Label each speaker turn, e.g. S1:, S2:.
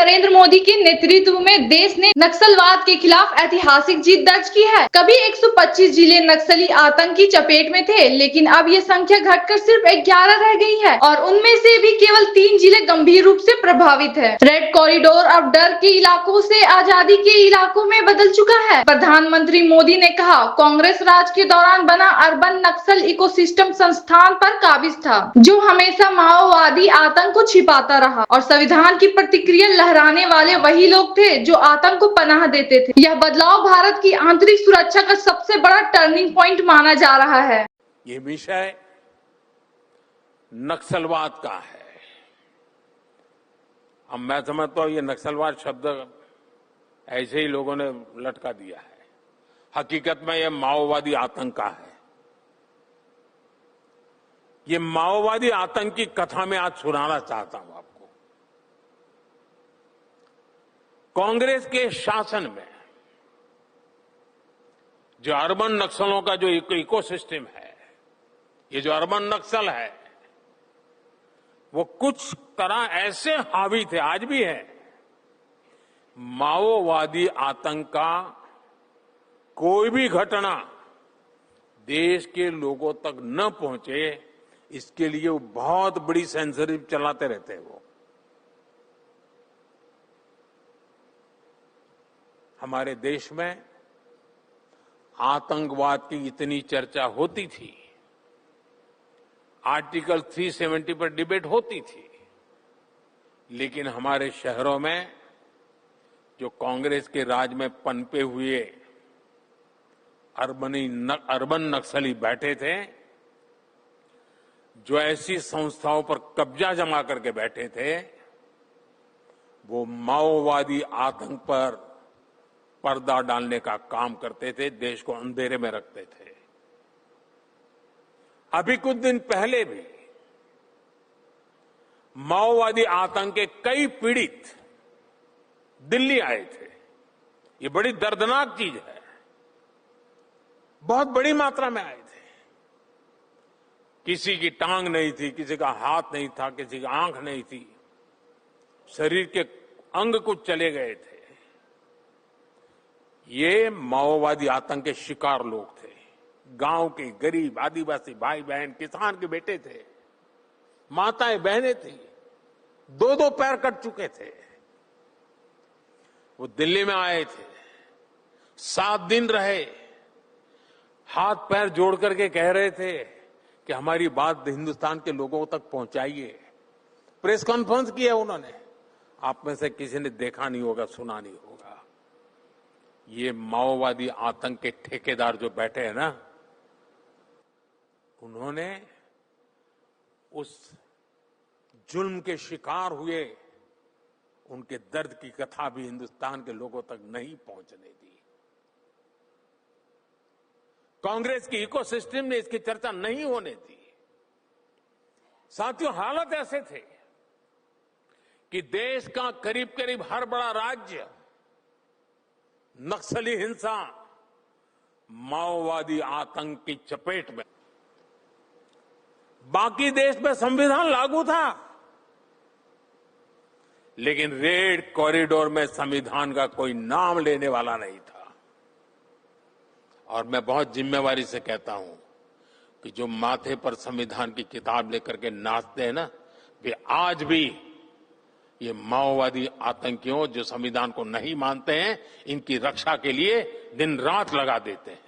S1: नरेंद्र मोदी के नेतृत्व में देश ने नक्सलवाद के खिलाफ ऐतिहासिक जीत दर्ज की है। कभी 125 जिले नक्सली आतंक की चपेट में थे, लेकिन अब ये संख्या घटकर सिर्फ 11 रह गई है और उनमें से भी केवल 3 जिले गंभीर रूप से प्रभावित है। रेड कॉरिडोर अब डर के इलाकों से आजादी के इलाकों में बदल चुका है। प्रधानमंत्री मोदी ने कहा, कांग्रेस राज के दौरान बना अर्बन नक्सल इकोसिस्टम संस्थान पर काबिज था, जो हमेशा माओवादी आतंक को छिपाता रहा, और संविधान की प्रतिक्रिया लहराने वाले वही लोग थे जो आतंक को पनाह देते थे। यह बदलाव भारत की आंतरिक सुरक्षा का सबसे बड़ा टर्निंग पॉइंट माना जा रहा है।
S2: ये विषय नक्सलवाद का है। अब मैं समझता हूं ये नक्सलवाद शब्द ऐसे ही लोगों ने लटका दिया है। हकीकत में यह माओवादी आतंक का है। ये माओवादी आतंक की कथा में आज सुनाना चाहता हूं आपको। कांग्रेस के शासन में जो अर्बन नक्सलों का जो इकोसिस्टम है, ये जो अर्बन नक्सल है, वो कुछ तरह ऐसे हावी थे, आज भी है, माओवादी आतंक का कोई भी घटना देश के लोगों तक न पहुंचे, इसके लिए वो बहुत बड़ी सेंसरशिप चलाते रहते हैं। वो हमारे देश में आतंकवाद की इतनी चर्चा होती थी, आर्टिकल 370 पर डिबेट होती थी, लेकिन हमारे शहरों में जो कांग्रेस के राज में पनपे हुए अर्बन नक्सली बैठे थे, जो ऐसी संस्थाओं पर कब्जा जमा करके बैठे थे, वो माओवादी आतंक पर पर्दा डालने का काम करते थे, देश को अंधेरे में रखते थे। अभी कुछ दिन पहले भी माओवादी आतंक के कई पीड़ित दिल्ली आए थे। ये बड़ी दर्दनाक चीज है। बहुत बड़ी मात्रा में आए थे। किसी की टांग नहीं थी, किसी का हाथ नहीं था, किसी की आंख नहीं थी, शरीर के अंग कुछ चले गए थे। ये माओवादी आतंक के शिकार लोग थे। गांव के गरीब आदिवासी भाई बहन, किसान के बेटे थे, माताएं बहनें थी, 2-2 पैर कट चुके थे। वो दिल्ली में आए थे, 7 दिन रहे, हाथ पैर जोड़ करके कह रहे थे कि हमारी बात हिंदुस्तान के लोगों तक पहुंचाइए। प्रेस कॉन्फ्रेंस किया उन्होंने। आप में से किसी ने देखा नहीं होगा, सुना नहीं होगा। ये माओवादी आतंक के ठेकेदार जो बैठे हैं ना, उन्होंने उस जुल्म के शिकार हुए उनके दर्द की कथा भी हिंदुस्तान के लोगों तक नहीं पहुंचने दी। कांग्रेस की इकोसिस्टम ने इसकी चर्चा नहीं होने दी। साथियों, हालात ऐसे थे कि देश का करीब करीब हर बड़ा राज्य नक्सली हिंसा, माओवादी आतंक की चपेट में। बाकी देश में संविधान लागू था, लेकिन रेड कॉरिडोर में संविधान का कोई नाम लेने वाला नहीं था। और मैं बहुत जिम्मेवारी से कहता हूं कि जो माथे पर संविधान की किताब लेकर के नाचते हैं ना, वे आज भी ये माओवादी आतंकियों जो संविधान को नहीं मानते हैं, इनकी रक्षा के लिए दिन रात लगा देते हैं।